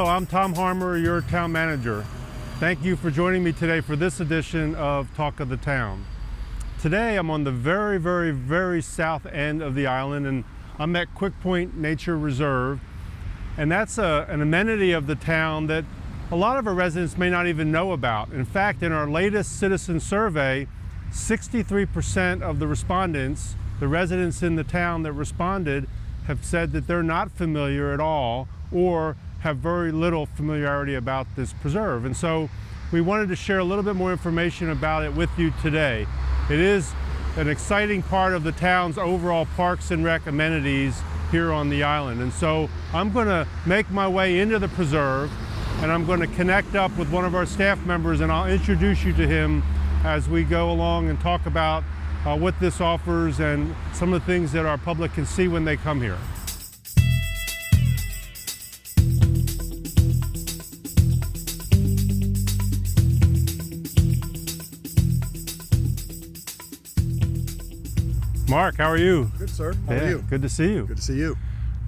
Hello, I'm Tom Harmer, your town manager. Thank you for joining me today for this edition of Talk of the Town. Today I'm on the very south end of the island, and I'm at Quick Point Nature Reserve, and that's an amenity of the town that a lot of our residents may not even know about. In fact, in our latest citizen survey, 63% of the respondents, the residents in the town that responded, have said that they're not familiar at all or have very little familiarity about this preserve. And so we wanted to share a little bit more information about it with you today. It is an exciting part of the town's overall parks and rec amenities here on the island. And so I'm going to make my way into the preserve, and I'm going to connect up with one of our staff members, and I'll introduce you to him as we go along and talk about what this offers and some of the things that our public can see when they come here. Mark, how are you? Good, sir. How are you? Good to see you. Good to see you.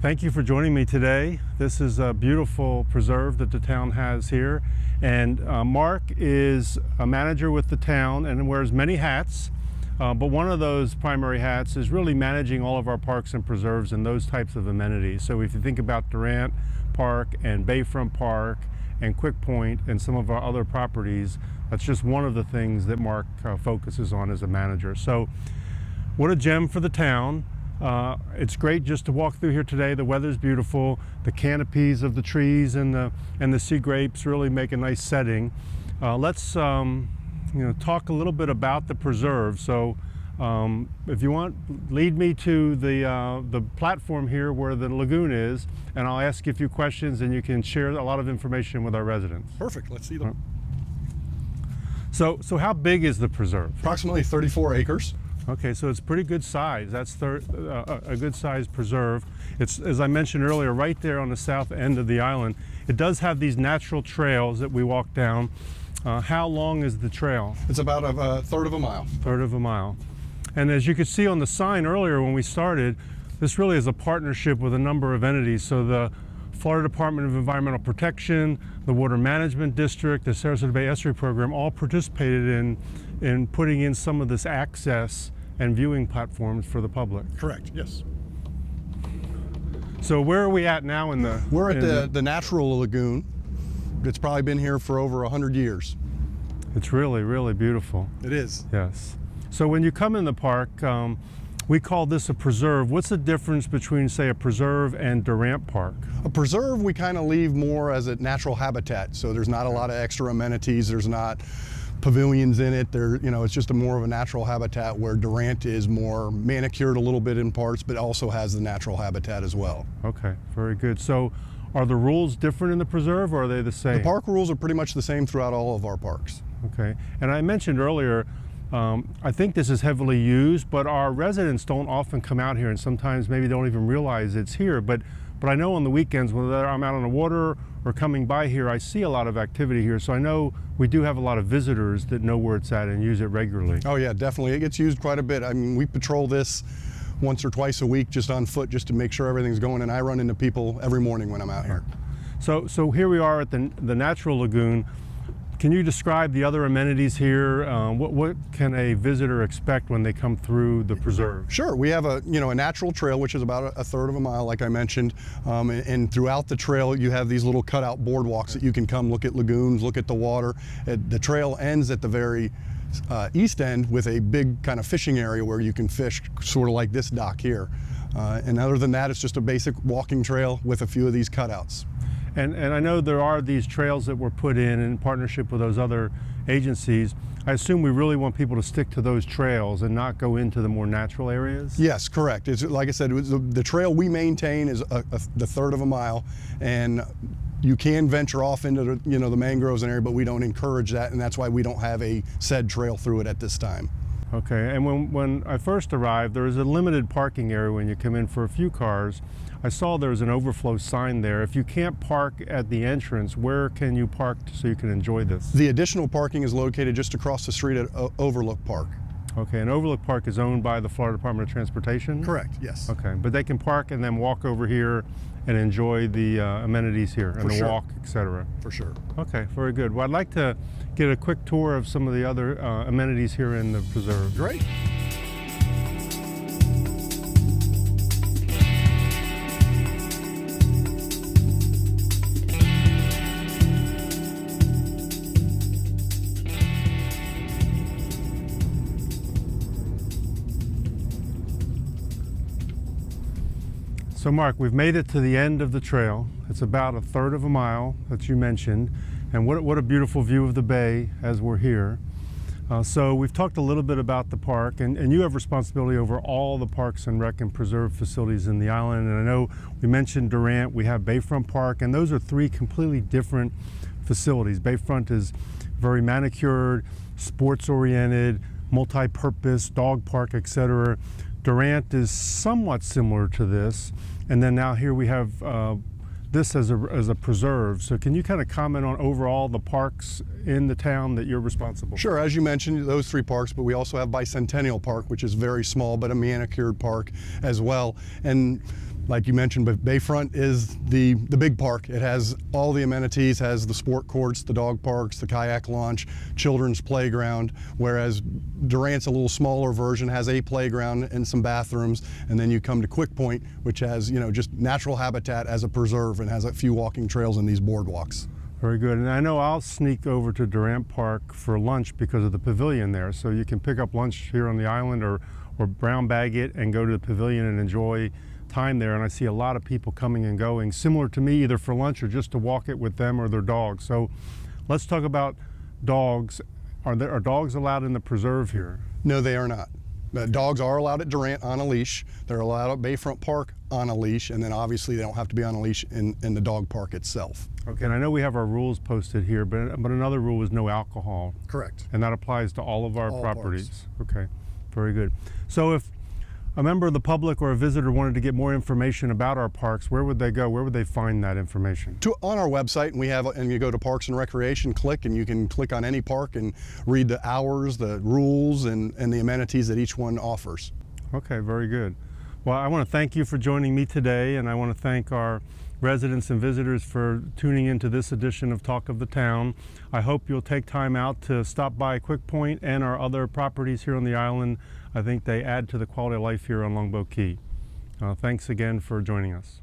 Thank you for joining me today. This is a beautiful preserve that the town has here. And Mark is a manager with the town and wears many hats. But one of those primary hats is really managing all of our parks and preserves and those types of amenities. So if you think about Durant Park and Bayfront Park and Quick Point and some of our other properties, that's just one of the things that Mark focuses on as a manager. So what a gem for the town. It's great just to walk through here today. The weather's beautiful. The canopies of the trees and the sea grapes really make a nice setting. Let's talk a little bit about the preserve. So if you want, lead me to the platform here where the lagoon is, and I'll ask you a few questions and you can share a lot of information with our residents. Perfect. Let's see them. So how big is the preserve? Approximately 34 acres. Okay, so it's pretty good size. That's a good sized preserve. It's, as I mentioned earlier, right there on the south end of the island. It does have these natural trails that we walk down. How long is the trail? It's about a third of a mile. Third of a mile. And as you could see on the sign earlier when we started, this really is a partnership with a number of entities. So the Florida Department of Environmental Protection, the Water Management District, the Sarasota Bay Estuary Program all participated in putting in some of this access and viewing platforms for the public. Correct, yes. So where are we at now in the... We're at the natural lagoon. It's probably been here for over 100 years. It's really beautiful. It is. Yes. So when you come in the park, we call this a preserve. What's the difference between, say, a preserve and Durant Park? A preserve we kind of leave more as a natural habitat. So there's not a lot of extra amenities. There's not pavilions in it. It's just more of a natural habitat, where Durant is more manicured a little bit in parts, but also has the natural habitat as well. Okay, very good. So are the rules different in the preserve, or are they the same? The park rules are pretty much the same throughout all of our parks. Okay, and I mentioned earlier, I think this is heavily used, but our residents don't often come out here, and sometimes maybe don't even realize it's here. But I know on the weekends, whether I'm out on the water or coming by here, I see a lot of activity here. So I know we do have a lot of visitors that know where it's at and use it regularly. Oh yeah, definitely. It gets used quite a bit. I mean, we patrol this once or twice a week just on foot, just to make sure everything's going, and I run into people every morning when I'm out here. So here we are at the natural lagoon. Can you describe the other amenities here? What can a visitor expect when they come through the preserve? Sure, we have a natural trail, which is about a third of a mile, like I mentioned, and throughout the trail you have these little cutout boardwalks that you can come look at lagoons, look at the water. The trail ends at the very east end with a big kind of fishing area where you can fish, sort of like this dock here. And other than that, it's just a basic walking trail with a few of these cutouts. And I know there are these trails that were put in partnership with those other agencies. I assume we really want people to stick to those trails and not go into the more natural areas? Yes, correct. It's, like I said, the trail we maintain is the third of a mile, and you can venture off into the mangroves and area, but we don't encourage that, and that's why we don't have a said trail through it at this time. Okay, and when I first arrived, there was a limited parking area when you come in for a few cars. I saw there was an overflow sign there. If you can't park at the entrance, where can you park so you can enjoy this? The additional parking is located just across the street at Overlook Park. Okay, and Overlook Park is owned by the Florida Department of Transportation? Correct, yes. Okay, but they can park and then walk over here and enjoy the amenities here and For the sure. walk, etc. For sure. Okay, very good. Well, I'd like to get a quick tour of some of the other amenities here in the preserve. Great. So Mark, we've made it to the end of the trail. It's about a third of a mile that you mentioned, and what a beautiful view of the bay as we're here. So we've talked a little bit about the park, and you have responsibility over all the parks and rec and preserve facilities in the island. And I know we mentioned Durant, we have Bayfront Park, and those are three completely different facilities. Bayfront is very manicured, sports-oriented, multi-purpose, dog park, etc. Durant is somewhat similar to this, and then now here we have this as a preserve. So can you kind of comment on overall the parks in the town that you're responsible for? Sure, as you mentioned, those three parks, but we also have Bicentennial Park, which is very small, but a manicured park as well. And like you mentioned, but Bayfront is the big park. It has all the amenities, has the sport courts, the dog parks, the kayak launch, children's playground, whereas Durant's a little smaller version, has a playground and some bathrooms, and then you come to Quick Point, which has, you know, just natural habitat as a preserve and has a few walking trails and these boardwalks. Very good. And I know I'll sneak over to Durant Park for lunch because of the pavilion there. So you can pick up lunch here on the island or brown bag it and go to the pavilion and enjoy time there. And I see a lot of people coming and going, similar to me, either for lunch or just to walk it with them or their dogs. So let's talk about dogs. Are dogs allowed in the preserve here? No, they are not. Dogs are allowed at Durant on a leash. They're allowed at Bayfront Park on a leash, and then obviously they don't have to be on a leash in the dog park itself. Okay, and I know we have our rules posted here, but another rule is no alcohol. Correct. And that applies to all of our All properties. Okay, very good. So if a member of the public or a visitor wanted to get more information about our parks, where would they go? Where would they find that information? On our website, and you go to Parks and Recreation, click, and you can click on any park and read the hours, the rules, and the amenities that each one offers. Okay, very good. Well, I want to thank you for joining me today, and I want to thank our residents and visitors for tuning into this edition of Talk of the Town. I hope you'll take time out to stop by Quick Point and our other properties here on the island. I think they add to the quality of life here on Longboat Key. Thanks again for joining us.